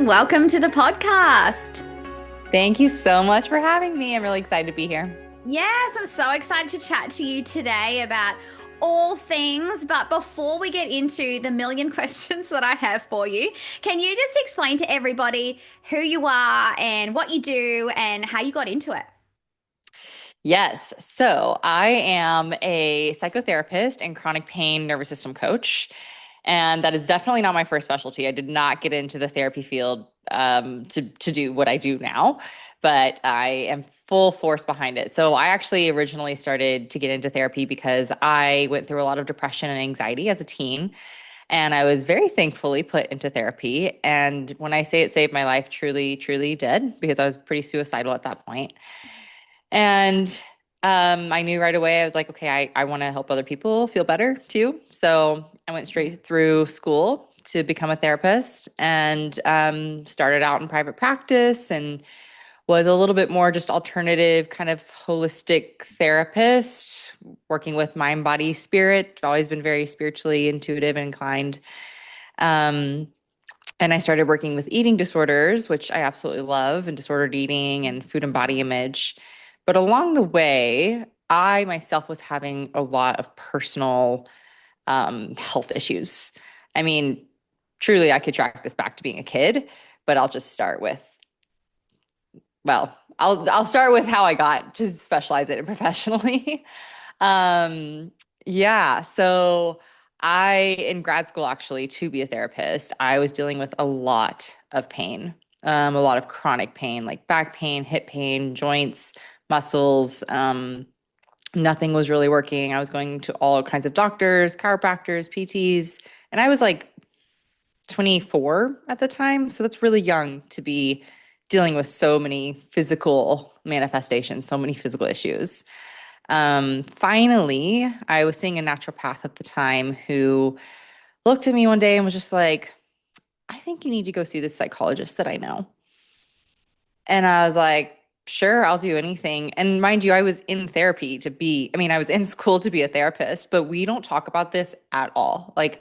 welcome to the podcast. Thank you so much for having me. I'm really excited to be here. Yes, I'm so excited to chat to you today about all things. But before we get into the million questions that I have for you, can you just explain to everybody who you are and what you do and how you got into it? Yes. So I am a psychotherapist and chronic pain nervous system coach. And that is definitely not my first specialty. I did not get into the therapy field to do what I do now, but I am full force behind it. So I actually originally started to get into therapy because I went through a lot of depression and anxiety as a teen. And I was very thankfully put into therapy. And when I say it saved my life, truly, truly did, because I was pretty suicidal at that point. And I knew right away, I was like, okay, I want to help other people feel better too. So I went straight through school to become a therapist and started out in private practice and was a little bit more just alternative, kind of holistic therapist, working with mind, body, spirit. I've always been very spiritually intuitive and inclined. Um, and I started working with eating disorders, which I absolutely love, and disordered eating and food and body image. But along the way, I myself was having a lot of personal health issues. I mean, truly, I could track this back to being a kid, but I'll just start with, well, I'll start with how I got to specialize it in professionally. Um, yeah, so in grad school, actually, to be a therapist, I was dealing with a lot of pain, a lot of chronic pain, like back pain, hip pain, joints, muscles. Nothing was really working. I was going to all kinds of doctors, chiropractors, PTs, and I was like 24 at the time. So that's really young to be dealing with so many physical manifestations, so many physical issues. Finally, I was seeing a naturopath at the time who looked at me one day and was just like, I think you need to go see this psychologist that I know. And I was like, sure, I'll do anything. And mind you, I was in therapy I was in school to be a therapist, but we don't talk about this at all. Like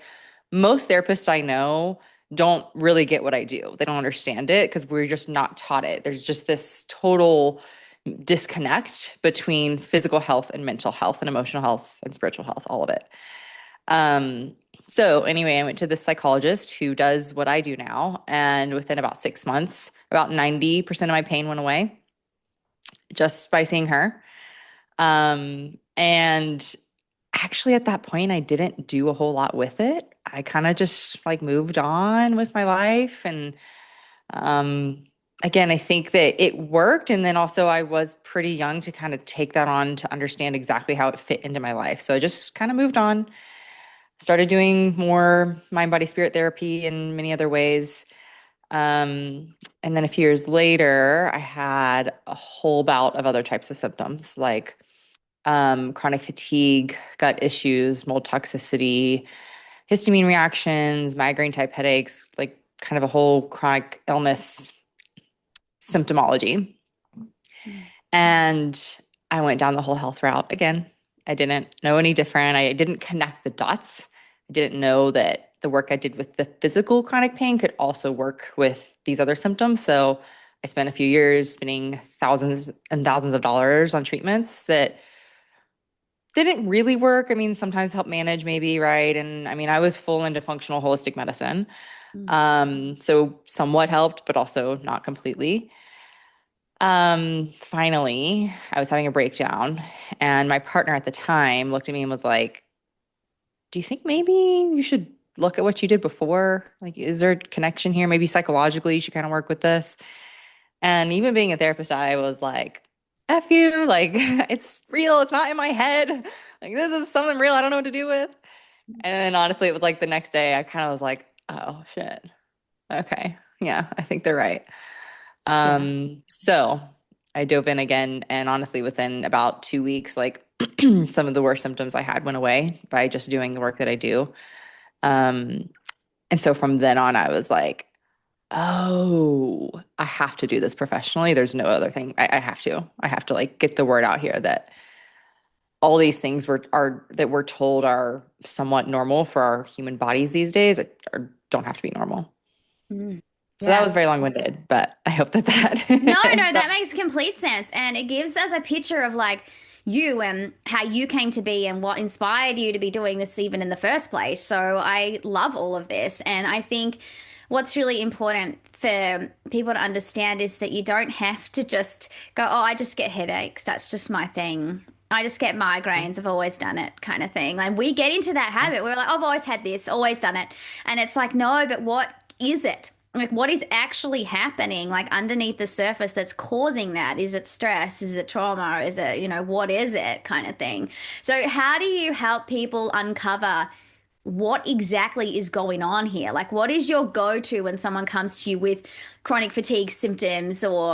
most therapists I know don't really get what I do. They don't understand it because we're just not taught it. There's just this total disconnect between physical health and mental health and emotional health and spiritual health, all of it. Um, so anyway, I went to this psychologist who does what I do now. And within about 6 months, about 90% of my pain went away just by seeing her. And actually at that point, I didn't do a whole lot with it. I kind of just like moved on with my life. And um, again, I think that it worked. And then also I was pretty young to kind of take that on to understand exactly how it fit into my life. So I just kind of moved on, started doing more mind, body, spirit therapy in many other ways. And then a few years later, I had a whole bout of other types of symptoms like chronic fatigue, gut issues, mold toxicity, histamine reactions, migraine type headaches, like kind of a whole chronic illness symptomology. And I went down the whole health route again. I didn't know any different. I didn't connect the dots. I didn't know that the work I did with the physical chronic pain could also work with these other symptoms. So I spent a few years spending thousands and thousands of dollars on treatments that didn't really work. I mean, sometimes help manage maybe, right? And I mean, I was full into functional holistic medicine. So somewhat helped, but also not completely. Finally, I was having a breakdown, and my partner at the time looked at me and was like, do you think maybe you should look at what you did before? Like, is there a connection here? Maybe psychologically, you should kind of work with this. And even being a therapist, I was like, F you, like, it's real. It's not in my head. Like, this is something real I don't know what to do with. And then honestly, it was like the next day, I kind of was like, oh, shit. Okay. Yeah, I think they're right. Yeah. So I dove in again, and honestly, within about 2 weeks, like some of the worst symptoms I had went away by just doing the work that I do. Um, and so from then on, I was like, oh, I have to do this professionally. There's no other thing. I have to. I have to like get the word out here that all these things that we're told are somewhat normal for our human bodies these days don't have to be normal. Mm. So that Yeah. was very long-winded, but I hope that No, that no, that makes complete sense. And it gives us a picture of like you and how you came to be and what inspired you to be doing this even in the first place. So I love all of this. And I think what's really important for people to understand is that you don't have to just go, oh, I just get headaches. That's just my thing. I just get migraines. I've always done it kind of thing. Like we get into that habit. We're like, I've always had this, always done it. And it's like, no, but what is it? Like what is actually happening like underneath the surface that's causing that? Is it stress? Is it trauma? Is it, what is it kind of thing? So how do you help people uncover what exactly is going on here? Like what is your go-to when someone comes to you with chronic fatigue symptoms or,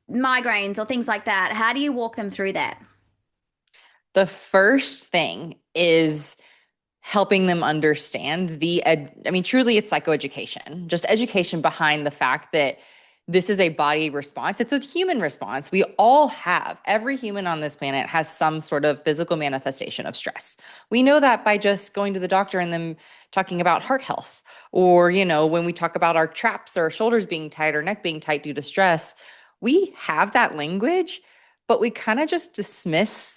migraines or things like that? How do you walk them through that? the first thing is helping them understand I mean, truly it's psychoeducation, just education behind the fact that this is a body response. It's a human response. We all have, every human on this planet has some sort of physical manifestation of stress. We know that by just going to the doctor and them talking about heart health, or, when we talk about our traps or shoulders being tight or neck being tight due to stress, we have that language, but we kind of just dismiss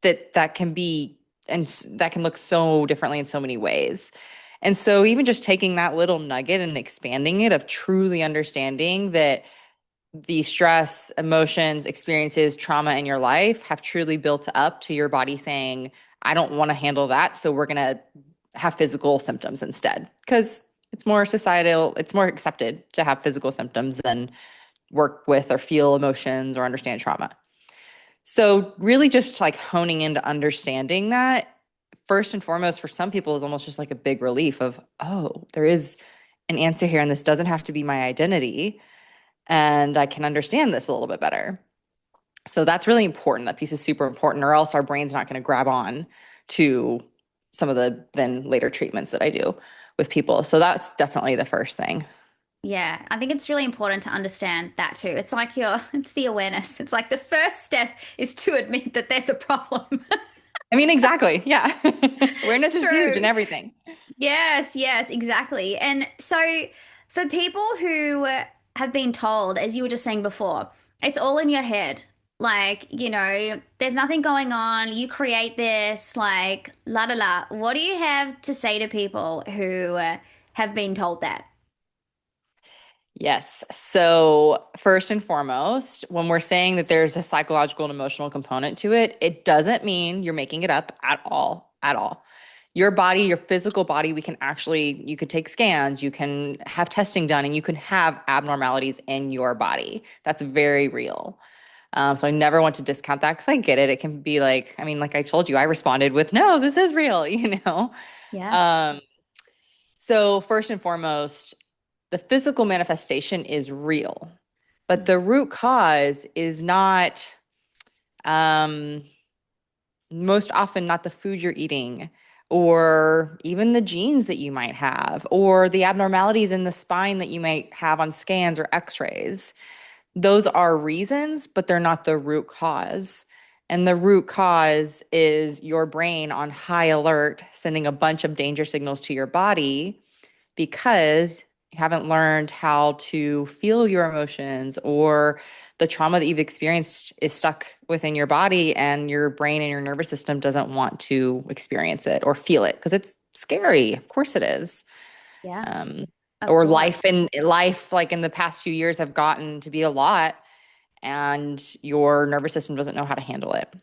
that can be and that can look so differently in so many ways. And so even just taking that little nugget and expanding it of truly understanding that the stress, emotions, experiences, trauma in your life have truly built up to your body saying, I don't want to handle that. So we're going to have physical symptoms instead. Because it's more societal, it's more accepted to have physical symptoms than work with or feel emotions or understand trauma. So really just like honing into understanding that first and foremost for some people is almost just like a big relief of, oh, there is an answer here and this doesn't have to be my identity and I can understand this a little bit better. So that's really important. That piece is super important or else our brain's not going to grab on to some of the then later treatments that I do with people. So that's definitely the first thing. Yeah, I think it's really important to understand that too. It's like it's the awareness. It's like the first step is to admit that there's a problem. I mean, exactly. Yeah. Awareness is huge in True. everything. Yes, yes, exactly. And so for people who have been told, as you were just saying before, it's all in your head. Like, there's nothing going on. You create this, like, la la la. What do you have to say to people who have been told that? Yes. So, first and foremost, when we're saying that there's a psychological and emotional component to it, it doesn't mean you're making it up at all, at all. Your body, your physical body, you could take scans, you can have testing done, and you can have abnormalities in your body. That's very real. So I never want to discount that because I get it. It can be like, I mean, like I told you, I responded with, no, this is real, you know? Yeah. Um, so first and foremost, the physical manifestation is real, but the root cause is not um, most often not the food you're eating or even the genes that you might have or the abnormalities in the spine that you might have on scans or x-rays. Those are reasons, but they're not the root cause. And the root cause is your brain on high alert, sending a bunch of danger signals to your body because you haven't learned how to feel your emotions or the trauma that you've experienced is stuck within your body and your brain and your nervous system doesn't want to experience it or feel it because it's scary. Of course it is. Yeah, Um, of or life course. in life, like in the past few years, have gotten to be a lot, and your nervous system doesn't know how to handle it.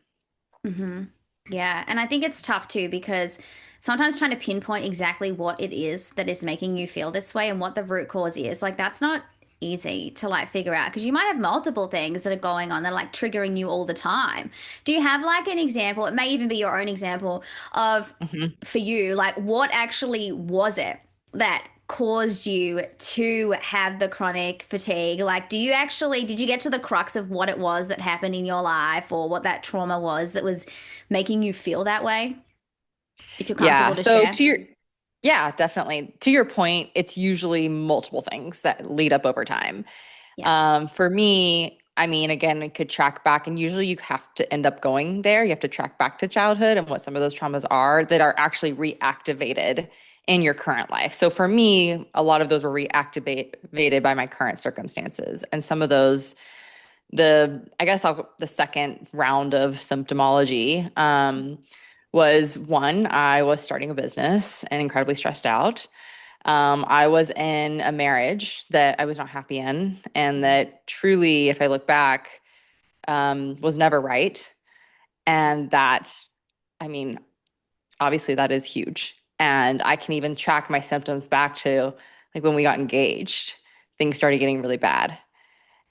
Hmm. Yeah, and I think it's tough too because sometimes trying to pinpoint exactly what it is that is making you feel this way and what the root cause is, like that's not easy to like figure out because you might have multiple things that are going on that are like triggering you all the time. Do you have like an example? It may even be your own example of Mhm. for you, like what actually was it that caused you to have the chronic fatigue? Like, did you get to the crux of what it was that happened in your life or what that trauma was that was making you feel that way? If you're Yeah. comfortable to share. Yeah, definitely. To your point, it's usually multiple things that lead up over time. Yeah. For me, I mean, again, it could track back, and usually you have to end up going there. You have to track back to childhood and what some of those traumas are that are actually reactivated in your current life. So for me, a lot of those were reactivated by my current circumstances. And some of those, the second round of symptomology was one, I was starting a business and incredibly stressed out. I was in a marriage that I was not happy in, and that truly, if I look back, was never right. And that, I mean, obviously, that is huge. And I can even track my symptoms back to like when we got engaged, things started getting really bad.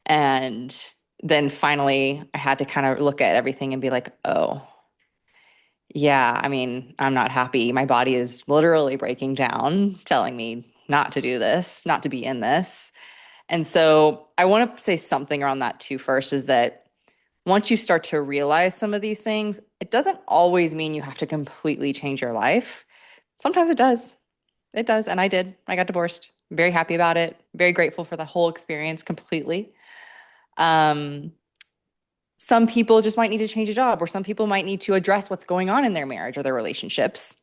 And then finally, I had to kind of look at everything and be like, oh, yeah, I mean, I'm not happy. My body is literally breaking down, telling me not to do this, not to be in this. And so I want to say something around that too first is that once you start to realize some of these things, it doesn't always mean you have to completely change your life. Sometimes it does. It does. And I did. I got divorced. I'm very happy about it. Very grateful for the whole experience completely. Um, some people just might need to change a job, or some people might need to address what's going on in their marriage or their relationships.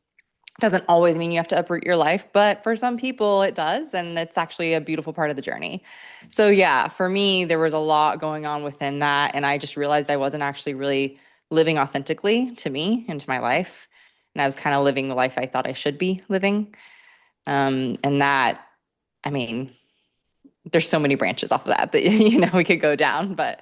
Doesn't always mean you have to uproot your life, but for some people it does, and it's actually a beautiful part of the journey. So yeah, for me, there was a lot going on within that, and I just realized I wasn't actually really living authentically to me and to my life, and I was kind of living the life I thought I should be living. And that, I mean, there's so many branches off of that that we could go down, but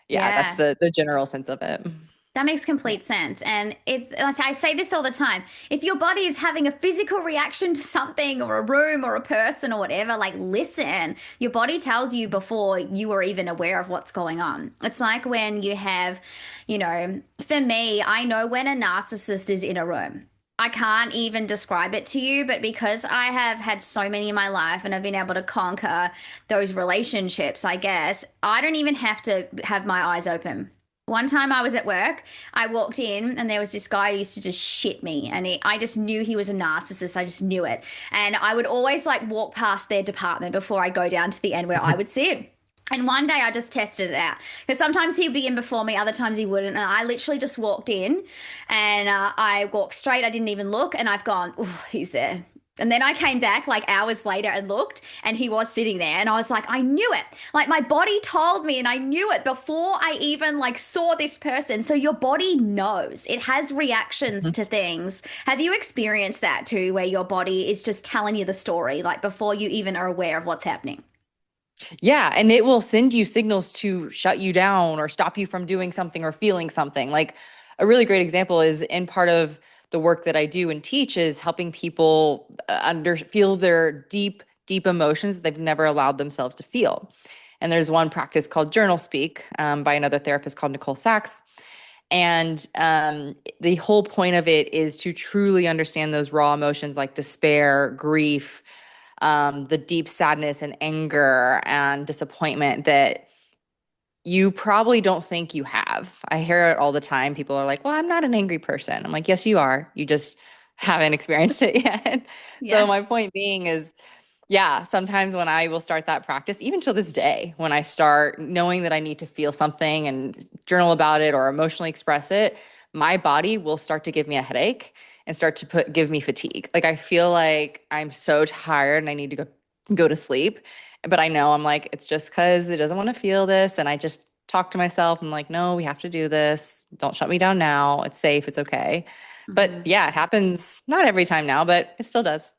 yeah, that's Yeah. the general sense of it. That makes Yeah. complete sense. And it's, I say this all the time. If your body is having a physical reaction to something or a room or a person or whatever, like listen, your body tells you before you are even aware of what's going on. It's like when you have, for me, I know when a narcissist is in a room. I can't even describe it to you, but because I have had so many in my life and I've been able to conquer those relationships, I guess, I don't even have to have my eyes open. One time I was at work, I walked in and there was this guy who used to just shit me. And I just knew he was a narcissist. I just knew it. And I would always like walk past their department before I go down to the end where I would sit. And one day I just tested it out because sometimes he'd be in before me, other times he wouldn't. And I literally just walked in and I walked straight. I didn't even look. And I've gone, oh, he's there. And then I came back like hours later and looked, and he was sitting there. And I was like, I knew it. Like my body told me, and I knew it before I even like saw this person. So your body knows. It has reactions to things. Have you experienced that too, where your body is just telling you the story, like before you even are aware of what's happening? Yeah, and it will send you signals to shut you down or stop you from doing something or feeling something. Like a really great example is in part of the work that I do and teach is helping people feel their deep emotions that they've never allowed themselves to feel. And there's one practice called journal speak by another therapist called Nicole Sachs. And the whole point of it is to truly understand those raw emotions like despair, grief, the deep sadness and anger and disappointment that you probably don't think you have. I hear it all the time. People are like, well, I'm not an angry person. I'm like, yes, you are. You just haven't experienced it yet. So Yeah. my point being is, yeah, sometimes when I will start that practice, even till this day, when I start knowing that I need to feel something and journal about it or emotionally express it, my body will start to give me a headache and start to give me fatigue. Like I feel like I'm so tired and I need to go to sleep. But I know I'm like, it's just because it doesn't want to feel this. And I just talk to myself. I'm like, no, we have to do this. Don't shut me down now. It's safe. It's okay. But Mhm. yeah, it happens not every time now, but it still does.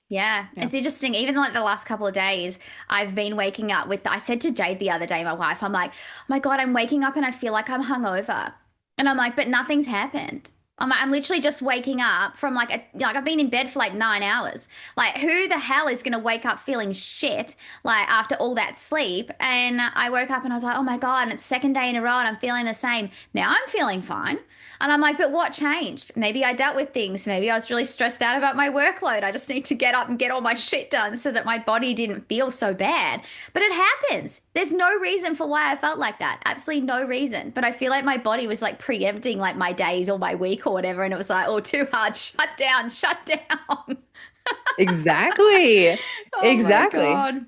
Yeah, Yeah. it's interesting. Even like the last couple of days, I've been waking up with. I said to Jade the other day, my wife, I'm like, oh my God, I'm waking up and I feel like I'm hungover. And I'm like, but nothing's happened. I'm literally just waking up from like I've been in bed for like 9 hours. Like, who the hell is going to wake up feeling shit like after all that sleep? And I woke up and I was like, oh my God, and it's second day in a row and I'm feeling the same. Now I'm feeling fine. And I'm like, but what changed? Maybe I dealt with things. Maybe I was really stressed out about my workload. I just need to get up and get all my shit done so that my body didn't feel so bad. But it happens. There's no reason for why I felt like that. Absolutely no reason. But I feel like my body was like preempting like my days or my week or whatever. And it was like, oh, too hard. Shut down. Shut down. Exactly. Oh my Exactly. God.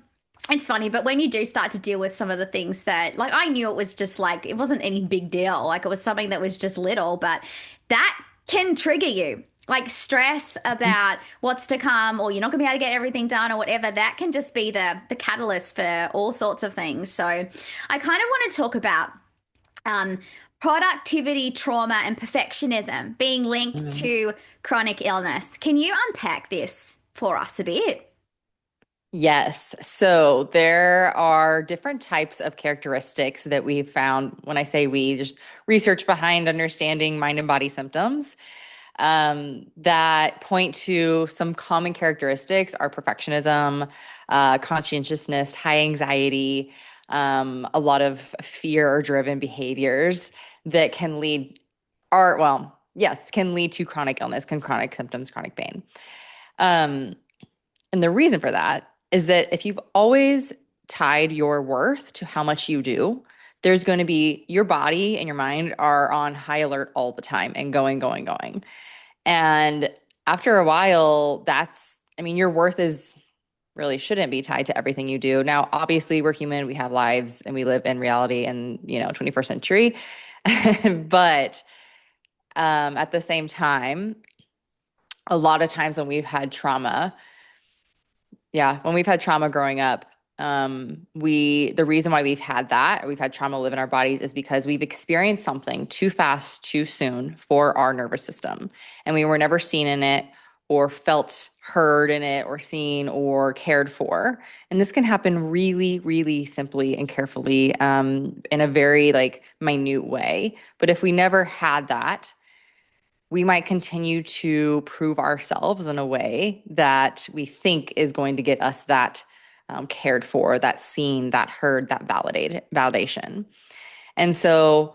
It's funny, but when you do start to deal with some of the things that, like, I knew it was just like, it wasn't any big deal. Like, it was something that was just little, but that can trigger you. Like, stress about what's to come, or you're not going to be able to get everything done, or whatever. That can just be the catalyst for all sorts of things. So, I kind of want to talk about um, productivity, trauma, and perfectionism being linked Mhm. to chronic illness. Can you unpack this for us a bit? Yes. So there are different types of characteristics that we've found. When I say we, just research behind understanding mind and body symptoms that point to some common characteristics are perfectionism, conscientiousness, high anxiety, a lot of fear driven behaviors that can lead, are, well, yes, can lead to chronic illness, can chronic symptoms, chronic pain. Um, and the reason for that is that if you've always tied your worth to how much you do, there's going to be your body and your mind are on high alert all the time and going, going, going. And after a while, I mean, your worth is really shouldn't be tied to everything you do. Now, obviously, we're human, we have lives, and we live in reality in, 21st century. But at the same time, a lot of times when we've had trauma, yeah, when we've had trauma growing up, the reason why we've had trauma live in our bodies is because we've experienced something too fast, too soon for our nervous system. And we were never seen in it or felt heard in it or seen or cared for. And this can happen really, really simply and carefully, in a very like minute way. But if we never had that, we might continue to prove ourselves in a way that we think is going to get us that cared for, that seen, that heard, that validation. And so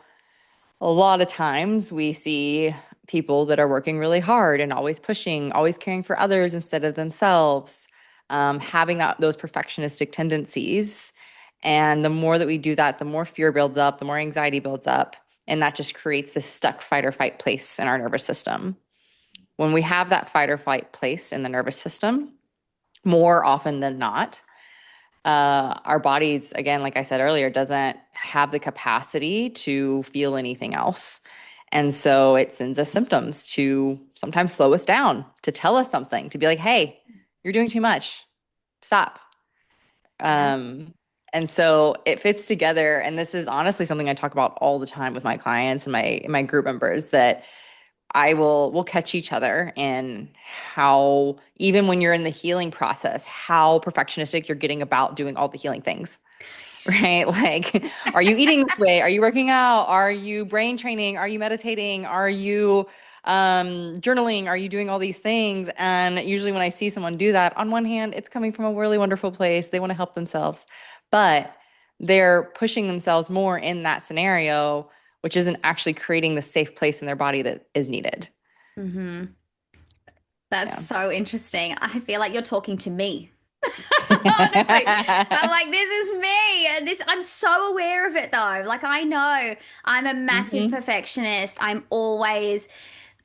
a lot of times we see people that are working really hard and always pushing, always caring for others instead of themselves, having those perfectionistic tendencies. And the more that we do that, the more fear builds up, the more anxiety builds up. And that just creates this stuck fight or fight place in our nervous system. When we have that fight or flight place in the nervous system, more often than not, our bodies, again, like I said earlier, doesn't have the capacity to feel anything else. And so it sends us symptoms to sometimes slow us down, to tell us something, to be like, hey, you're doing too much. Stop. Yeah. Um, and so it fits together. And this is honestly something I talk about all the time with my clients and my group members, that we'll catch each other in how, even when you're in the healing process, how perfectionistic you're getting about doing all the healing things, right? Like, are you eating this way? Are you working out? Are you brain training? Are you meditating? Are you journaling? Are you doing all these things? And usually when I see someone do that, on one hand, it's coming from a really wonderful place. They want to help themselves, but they're pushing themselves more in that scenario, which isn't actually creating the safe place in their body that is needed. Hmm. That's Yeah. so interesting. I feel like you're talking to me. Honestly, I'm like, this is me. And this, I'm so aware of it though. Like, I know I'm a massive Hmm. perfectionist. I'm always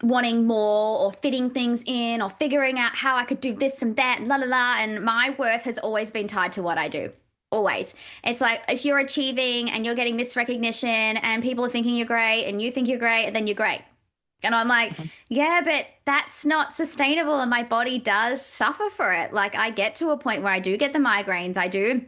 wanting more or fitting things in or figuring out how I could do this and that and la la la. And my worth has always been tied to what I do. Always. It's like if you're achieving and you're getting this recognition and people are thinking you're great and you think you're great, then you're great. And I'm like, yeah, but that's not sustainable. And my body does suffer for it. Like, I get to a point where I do get the migraines. I do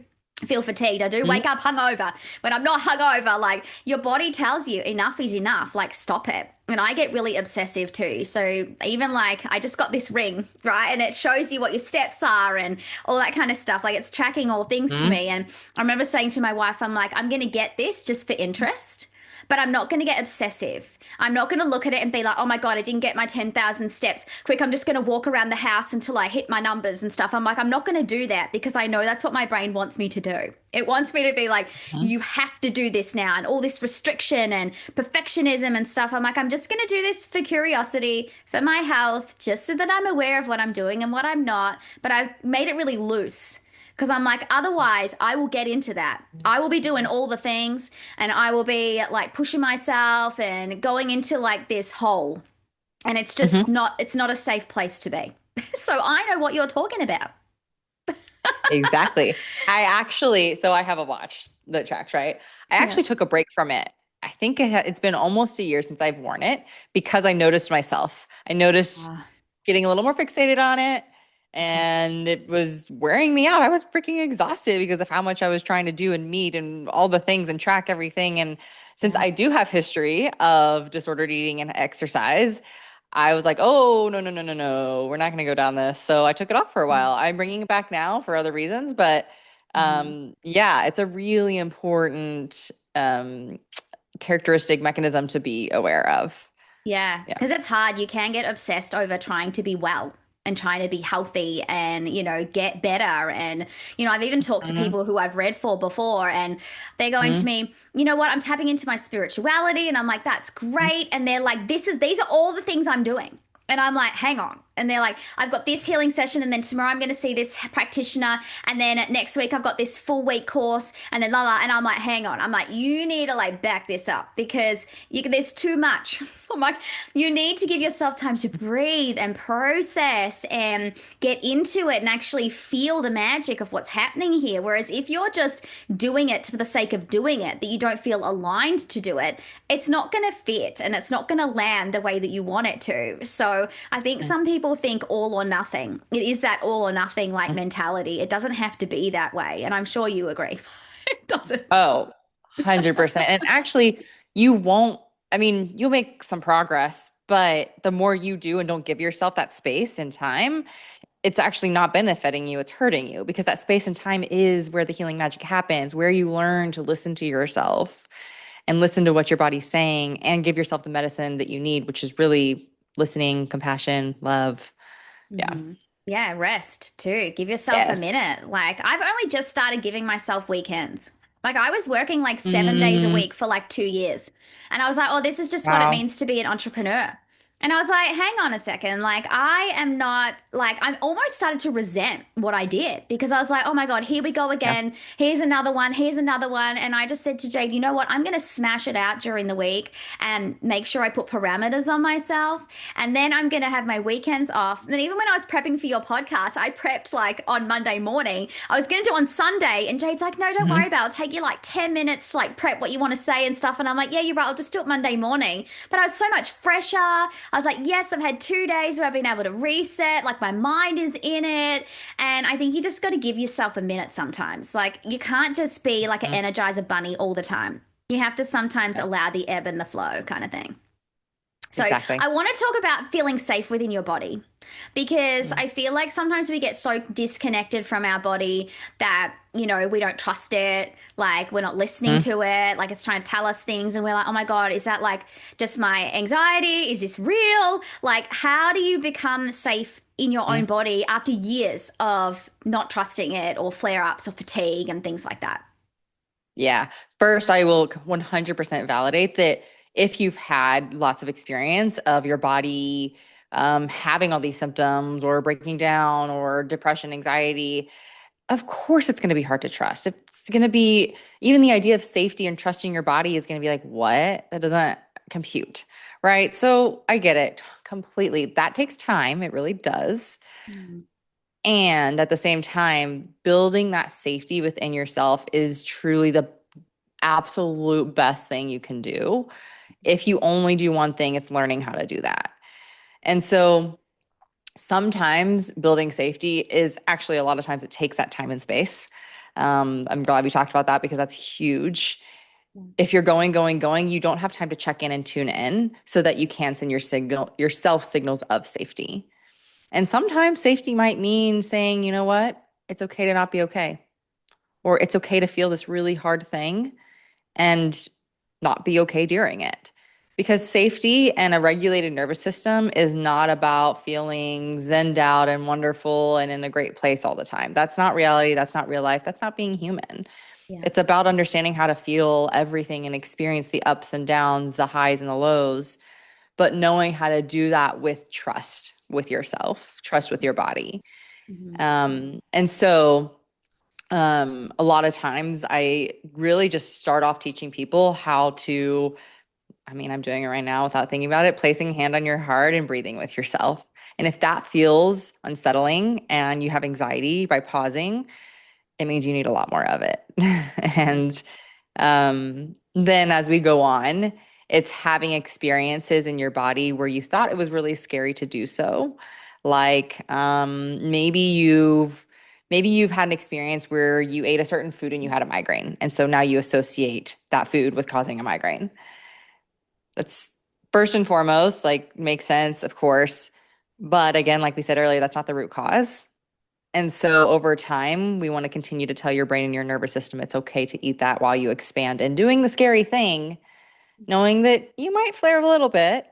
feel fatigued. I do Hmm. wake up hungover. When I'm not hungover, like, your body tells you enough is enough. Like, stop it. And I get really obsessive too. So, even like, I just got this ring, right? And it shows you what your steps are and all that kind of stuff. Like, it's tracking all things for Hmm. me. And I remember saying to my wife, I'm like, I'm going to get this just for interest, but I'm not going to get obsessive. I'm not going to look at it and be like, oh my God, I didn't get my 10,000 steps. Quick, I'm just going to walk around the house until I hit my numbers and stuff. I'm like, I'm not going to do that because I know that's what my brain wants me to do. It wants me to be like, you have to do this now, and all this restriction and perfectionism and stuff. I'm like, I'm just going to do this for curiosity, for my health, just so that I'm aware of what I'm doing and what I'm not. But I've made it really loose. Because I'm like, otherwise, I will get into that. I will be doing all the things and I will be like pushing myself and going into like this hole. And it's just Hmm. not, it's not a safe place to be. So I know what you're talking about. Exactly. So I have a watch that tracks, right? I Yeah. actually took a break from it. I think it's been almost a year since I've worn it because I noticed myself. I noticed Ah, getting a little more fixated on it and it was wearing me out. I was freaking exhausted because of how much I was trying to do and meet and all the things and track everything. And since yeah. I do have history of disordered eating and exercise, I was like, oh, no, no, no, no, no. We're not going to go down this. So I took it off for a while. I'm bringing it back now for other reasons, but Mhm. yeah, it's a really important characteristic mechanism to be aware of. Yeah, Yeah. because it's hard. You can get obsessed over trying to be well and trying to be healthy and, get better. And, I've even talked to Mhm. people who I've read for before and they're going to Mhm. me, you know what, I'm tapping into my spirituality. And I'm like, that's great. And they're like, these are all the things I'm doing. And I'm like, hang on. And they're like, I've got this healing session, and then tomorrow I'm going to see this practitioner, and then next week I've got this full week course, and then la la. And I'm like, hang on. I'm like, you need to like back this up because there's too much. I'm like, you need to give yourself time to breathe and process and get into it and actually feel the magic of what's happening here. Whereas if you're just doing it for the sake of doing it, that you don't feel aligned to do it, it's not going to fit and it's not going to land the way that you want it to. So I think some people think all or nothing. It is that all or nothing like mentality. It doesn't have to be that way. And I'm sure you agree. It doesn't. Oh, 100%. And actually, you won't, I mean, you'll make some progress, but the more you do and don't give yourself that space and time, it's actually not benefiting you, it's hurting you because that space and time is where the healing magic happens, where you learn to listen to yourself and listen to what your body's saying and give yourself the medicine that you need, which is really listening, compassion, love. Yeah. Hmm. Yeah, rest too. Give yourself a Yes. minute. Like, I've only just started giving myself weekends. Like, I was working like 7 days a Mm, week for like 2 years. And I was like, oh, this is just what it wow. means to be an entrepreneur. And I was like, hang on a second. Like, I am not, like, I'm almost started to resent what I did because I was like, oh my God, here we go Yeah. again. Here's another one. Here's another one. And I just said to Jade, you know what? I'm going to smash it out during the week and make sure I put parameters on myself. And then I'm going to have my weekends off. And then even when I was prepping for your podcast, I prepped like on Monday morning. I was going to do it on Sunday. And Jade's like, no, don't worry Mhm. about it. It'll take you like 10 minutes to like prep what you want to say and stuff. And I'm like, yeah, you're right. I'll just do it Monday morning. But I was so much fresher. I was like, yes, I've had 2 days where I've been able to reset. Like my mind is in it. And I think you just got to give yourself a minute sometimes. Like you can't just be like an Mhm. energizer bunny all the time. You have to sometimes Yeah, allow the ebb and the flow kind of thing. So exactly. I want to talk about feeling safe within your body because Mm. I feel like sometimes we get so disconnected from our body that, we don't trust it. Like we're not listening Mhm. to it. Like it's trying to tell us things. And we're like, oh my God, is that like just my anxiety? Is this real? Like, how do you become safe in your own Mhm. body after years of not trusting it or flare ups or fatigue and things like that? Yeah. First, I will 100% validate that if you've had lots of experience of your body having all these symptoms or breaking down or depression, anxiety, of course it's going to be hard to trust. It's going to be, even the idea of safety and trusting your body is going to be like, what? That doesn't compute. Right. So I get it completely. That takes time. It really does. Mm. And at the same time, building that safety within yourself is truly the absolute best thing you can do. If you only do one thing, it's learning how to do that. And so sometimes building safety is actually a lot of times it takes that time and space. I'm glad we talked about that because that's huge. If you're going, you don't have time to check in and tune in so that you can send yourself signals of safety. And sometimes safety might mean saying, you know what? It's okay to not be okay. Or it's okay to feel this really hard thing and not be okay during it. Because safety and a regulated nervous system is not about feeling zenned out and wonderful and in a great place all the time. That's not reality. That's not real life. That's not being human. Yeah. It's about understanding how to feel everything and experience the ups and downs, the highs and the lows, but knowing how to do that with trust with yourself, trust with your body. Mhm. And so a lot of times I really just start off teaching people how to, I mean, I'm doing it right now without thinking about it, placing a hand on your heart and breathing with yourself. And if that feels unsettling and you have anxiety by pausing, it means you need a lot more of it. And then as we go on, it's having experiences in your body where you thought it was really scary to do so. Like maybe you've had an experience where you ate a certain food and you had a migraine. And so now you associate that food with causing a migraine. That's first and foremost, like makes sense, of course. But again, like we said earlier, that's not the root cause. And so over time, we want to continue to tell your brain and your nervous system it's okay to eat that while you expand and doing the scary thing, knowing that you might flare a little bit,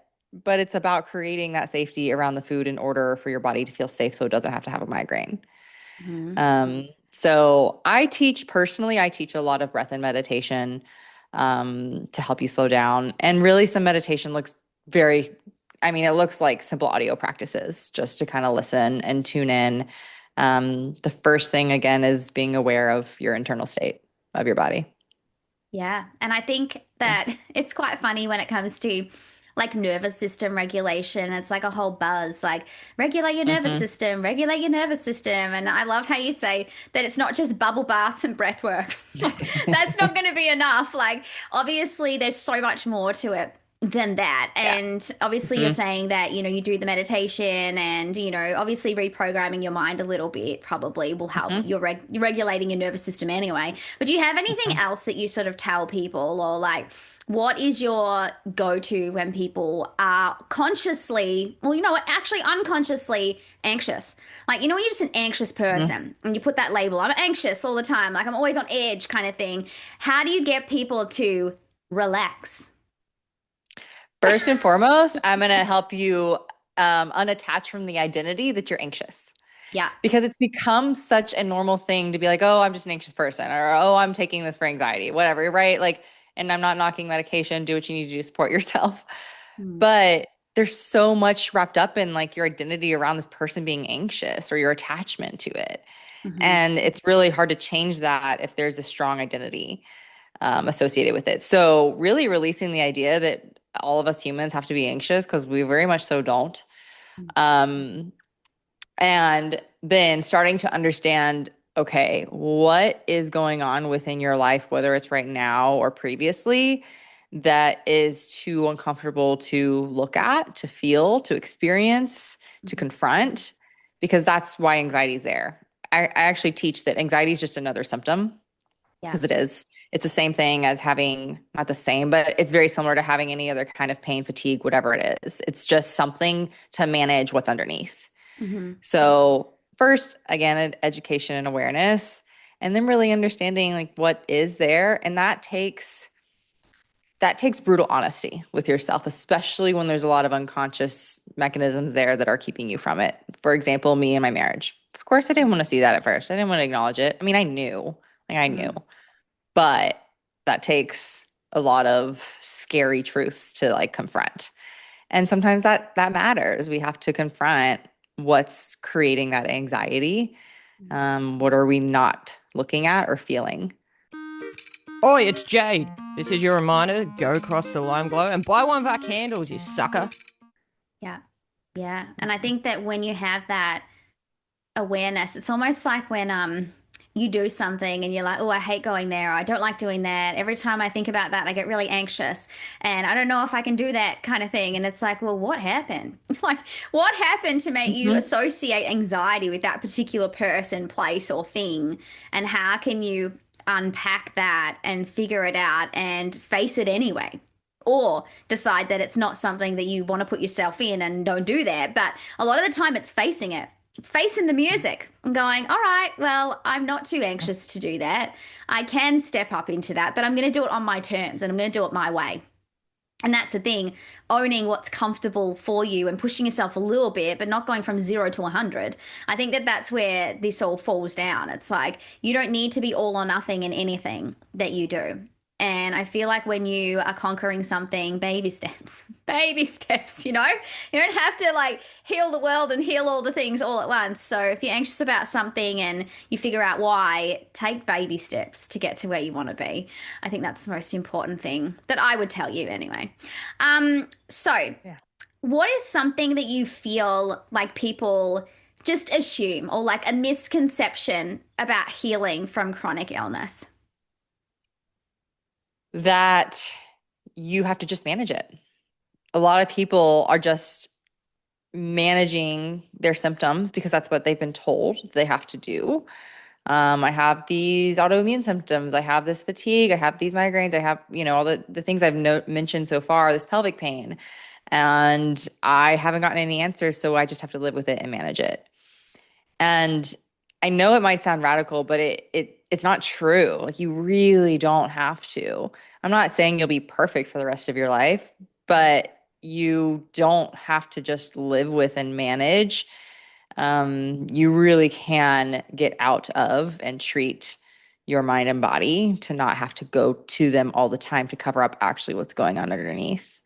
but it's about creating that safety around the food in order for your body to feel safe so it doesn't have to have a migraine. Mm-hmm. So I teach a lot of breath and meditation to help you slow down. And really some meditation it looks like simple audio practices just to kind of listen and tune in. The first thing again is being aware of your internal state of your body. Yeah. And I think that it's quite funny when it comes to like nervous system regulation. It's like a whole buzz, like regulate your nervous Mm-hmm. system, regulate your nervous system. And I love how you say that it's not just bubble baths and breath work. Like, that's not going to be enough. Like, obviously, there's so much more to it than that. Yeah. And obviously, you're Mm-hmm. saying that, you do the meditation and, obviously reprogramming your mind a little bit probably will help. Mm-hmm. You're regulating your nervous system anyway. But do you have anything else that you sort of tell people, or like, what is your go-to when people are consciously, well, actually unconsciously anxious? Like, when you're just an anxious Mm-hmm. person and you put that label, I'm anxious all the time, like I'm always on edge kind of thing. How do you get people to relax? First and foremost, I'm going to help you unattach from the identity that you're anxious. Yeah. Because it's become such a normal thing to be like, oh, I'm just an anxious person, or oh, I'm taking this for anxiety, whatever, right? Like, and I'm not knocking medication, do what you need to do to support yourself. Mm-hmm. But there's so much wrapped up in like your identity around this person being anxious or your attachment to it. Mm-hmm. And it's really hard to change that if there's a strong identity associated with it. So, really releasing the idea that all of us humans have to be anxious because we very much so don't. Um, and then starting to understand, okay, what is going on within your life, whether it's right now or previously, that is too uncomfortable to look at, to feel, to experience, to confront, because that's why anxiety is there. I actually teach that anxiety is just another symptom Yeah. because it is. It's the same thing as having, not the same, but it's very similar to having any other kind of pain, fatigue, whatever it is. It's just something to manage what's underneath. Mm-hmm. So first, again, education and awareness, and then really understanding like what is there. And that takes brutal honesty with yourself, especially when there's a lot of unconscious mechanisms there that are keeping you from it. For example, me and my marriage. Of course, I didn't want to see that at first. I didn't want to acknowledge it. I mean, I knew, but that takes a lot of scary truths to like confront. And sometimes that matters. We have to confront what's creating that anxiety. What are we not looking at or feeling? Oi, it's Jade. This is your reminder to go across the lime glow and buy one of our candles, you sucker. Yeah. Yeah. And I think that when you have that awareness, it's almost like when you do something and you're like, oh, I hate going there, or I don't like doing that. Every time I think about that, I get really anxious and I don't know if I can do that kind of thing. And it's like, well, what happened? Like, what happened to make you Mhm. associate anxiety with that particular person, place, or thing? And how can you unpack that and figure it out and face it anyway? Or decide that it's not something that you want to put yourself in and don't do that. But a lot of the time, it's facing it. It's facing the music and going, all right, well, I'm not too anxious to do that. I can step up into that, but I'm going to do it on my terms and I'm going to do it my way. And that's the thing, owning what's comfortable for you and pushing yourself a little bit, but not going from 0 to 100. I think that that's where this all falls down. It's like you don't need to be all or nothing in anything that you do. And I feel like when you are conquering something, baby steps, baby steps, you don't have to like heal the world and heal all the things all at once. So if you're anxious about something and you figure out why, take baby steps to get to where you want to be. I think that's the most important thing that I would tell you anyway. So Yeah. what is something that you feel like people just assume or like a misconception about healing from chronic illness? That you have to just manage it. A lot of people are just managing their symptoms because that's what they've been told they have to do. I have these autoimmune symptoms. I have this fatigue. I have these migraines. I have, all the things I've mentioned so far, this pelvic pain. And I haven't gotten any answers, so I just have to live with it and manage it. And I know it might sound radical, but it's not true. Like you really don't have to. I'm not saying you'll be perfect for the rest of your life, but you don't have to just live with and manage. You really can get out of and treat your mind and body to not have to go to them all the time to cover up actually what's going on underneath.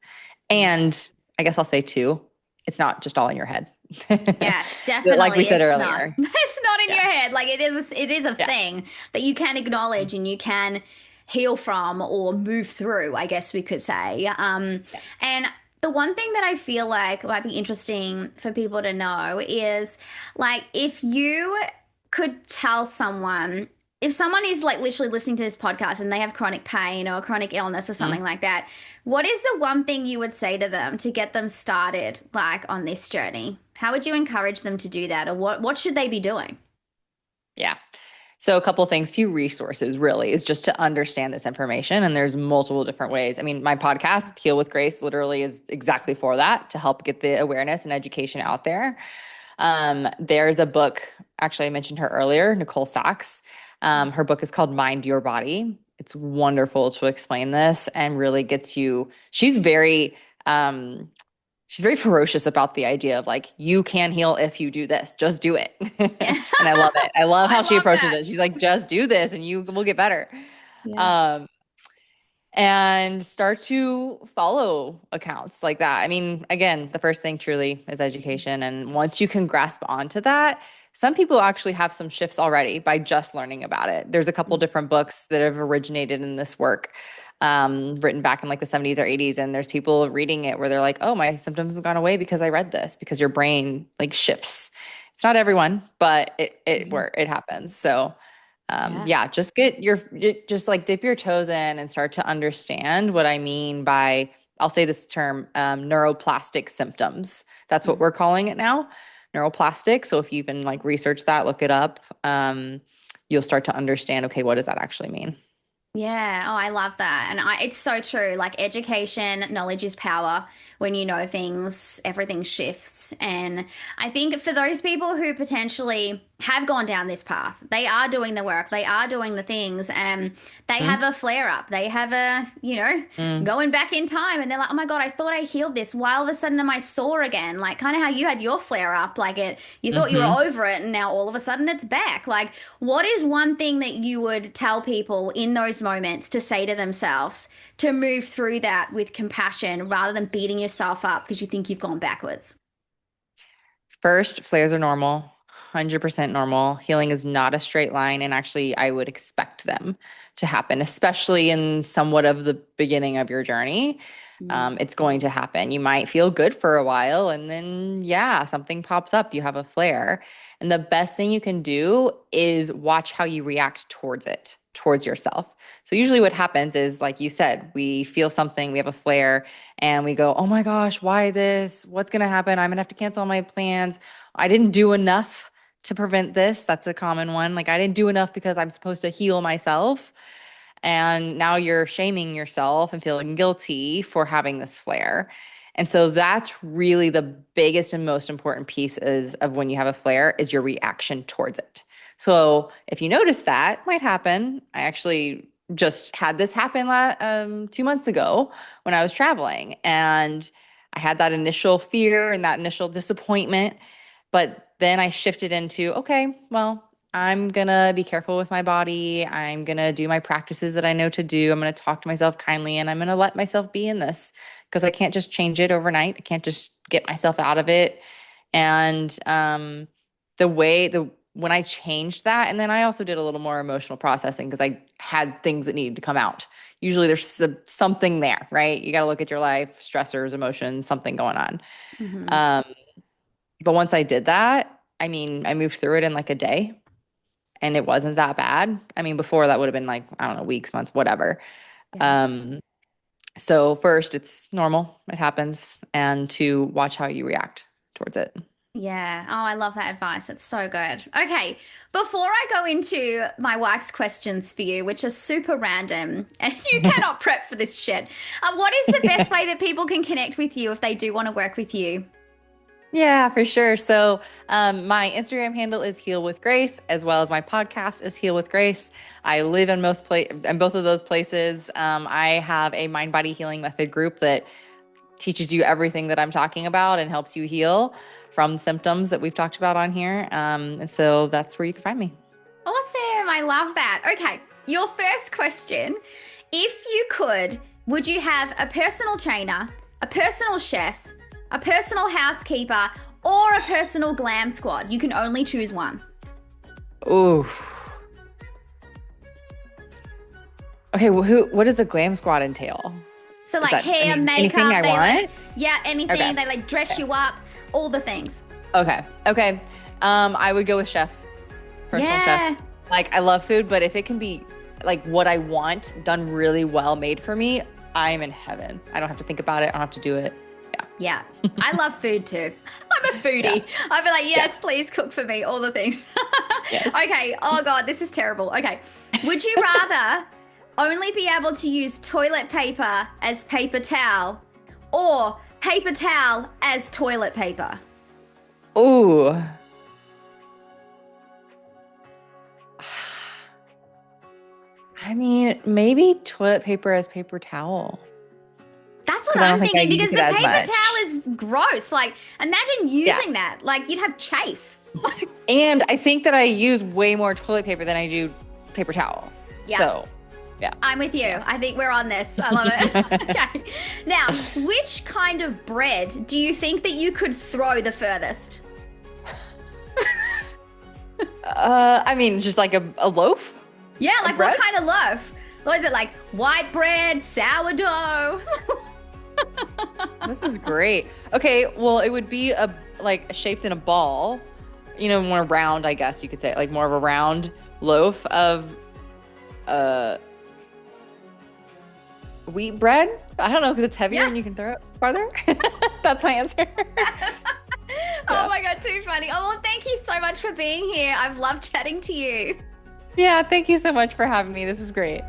And I guess I'll say too, it's not just all in your head. Yeah, Like we definitely. said It's not. earlier. It's not in Yeah. your head. Like it is a Yeah. thing that you can acknowledge and you can heal from or move through, I guess we could say. Yeah. And the one thing that I feel like might be interesting for people to know is like if you could tell someone, if someone is like literally listening to this podcast and they have chronic pain or chronic illness or something like that, what is the one thing you would say to them to get them started like on this journey? How would you encourage them to do that, or what should they be doing? Yeah. So a couple things, few resources really is just to understand this information. And there's multiple different ways. I mean, my podcast, Heal with Grace, literally is exactly for that, to help get the awareness and education out there. There's a book, actually, I mentioned her earlier, Nicole Sachs. Her book is called Mind Your Body. It's wonderful to explain this and really gets you, she's very ferocious about the idea of like, you can heal if you do this, just do it. Yeah. And I love it. I love I how she love approaches that. it. She's like, just do this and you will get better. Yeah. Um, and start to follow accounts like that. I mean, again, the first thing truly is education. And once you can grasp onto that, some people actually have some shifts already by just learning about it. There's a couple different books that have originated in this work, written back in like the 70s or 80s. And there's people reading it where they're like, oh, my symptoms have gone away because I read this, because your brain like shifts. It's not everyone, but it happens. So Yeah. yeah, just like dip your toes in and start to understand what I mean by, I'll say this term, neuroplastic symptoms. That's what we're calling it now, neuroplastic. So if you even like research that, look it up, you'll start to understand, okay, what does that actually mean? Yeah. Oh, I love that. And it's so true. Like education, knowledge is power. When you know things, everything shifts. And I think for those people who potentially have gone down this path, they are doing the work, they are doing the things, and they have a flare up. They have Mm. going back in time and they're like, oh my God, I thought I healed this. Why all of a sudden am I sore again? Like kind of how you had your flare up, like you thought you were Mm-hmm. over it and now all of a sudden it's back. Like, what is one thing that you would tell people in those moments to say to themselves to move through that with compassion rather than beating yourself up because you think you've gone backwards? First, flares are normal, 100% normal. Healing is not a straight line. And actually, I would expect them to happen, especially in somewhat of the beginning of your journey. It's going to happen. You might feel good for a while, and then, yeah, something pops up. You have a flare. And the best thing you can do is watch how you react towards it, towards yourself. So, usually, what happens is, like you said, we feel something, we have a flare, and we go, oh my gosh, why this? What's going to happen? I'm going to have to cancel all my plans. I didn't do enough to prevent this. That's a common one. Like, I didn't do enough because I'm supposed to heal myself. And now you're shaming yourself and feeling guilty for having this flare. And so that's really the biggest and most important piece is of when you have a flare is your reaction towards it. So if you notice that might happen, I actually just had this happen 2 months ago when I was traveling, and I had that initial fear and that initial disappointment, but then I shifted into, okay, well, I'm going to be careful with my body. I'm going to do my practices that I know to do. I'm going to talk to myself kindly, and I'm going to let myself be in this because I can't just change it overnight. I can't just get myself out of it. And when I changed that, and then I also did a little more emotional processing because I had things that needed to come out. Usually there's something there, right? You got to look at your life, stressors, emotions, something going on. Mm-hmm. Um, but once I did that, I mean, I moved through it in like a day and it wasn't that bad. I mean, before that would have been like, I don't know, weeks, months, whatever. Yeah. So first, it's normal. It happens. And to watch how you react towards it. Yeah. Oh, I love that advice. It's so good. Okay. Before I go into my wife's questions for you, which are super random, and you cannot prep for this shit, what is the best way that people can connect with you if they do want to work with you? Yeah, for sure. So my Instagram handle is Heal with Grace, as well as my podcast is Heal with Grace. I live in both of those places. I have a mind body healing method group that teaches you everything that I'm talking about and helps you heal from symptoms that we've talked about on here. And so that's where you can find me. Awesome. I love that. Okay. Your first question, if you could, would you have a personal trainer, a personal chef, a personal housekeeper, or a personal glam squad? You can only choose one. Ooh. Okay, well, what does the glam squad entail? So like hair, makeup, anything I want? Anything. Okay. They like dress you up, all the things. Okay. I would go with chef, personal chef. Like, I love food, but if it can be like what I want done really well made for me, I'm in heaven. I don't have to think about it. I don't have to do it. Yeah. I love food too. I'm a foodie. Yeah. I'd be like, yes, please cook for me, all the things. Yes. Okay. Oh God, this is terrible. Okay. Would you rather only be able to use toilet paper as paper towel or paper towel as toilet paper? Ooh. I mean, maybe toilet paper as paper towel. That's what I'm thinking, because the paper much. towel is gross. Like, imagine using that. Like, you'd have chafe. And I think that I use way more toilet paper than I do paper towel. Yeah. So, yeah. I'm with you. Yeah. I think we're on this. I love it. Okay. Now, which kind of bread do you think that you could throw the furthest? I mean, just like a loaf? Yeah, like what kind of loaf? Or is it like white bread, sourdough? This is great. Okay, well, it would be shaped in a ball, more round, I guess you could say, like more of a round loaf of wheat bread. I don't know, because it's heavier and you can throw it farther. That's my answer. Oh my God, too funny. Oh, well, thank you so much for being here. I've loved chatting to you. Yeah, thank you so much for having me. This is great.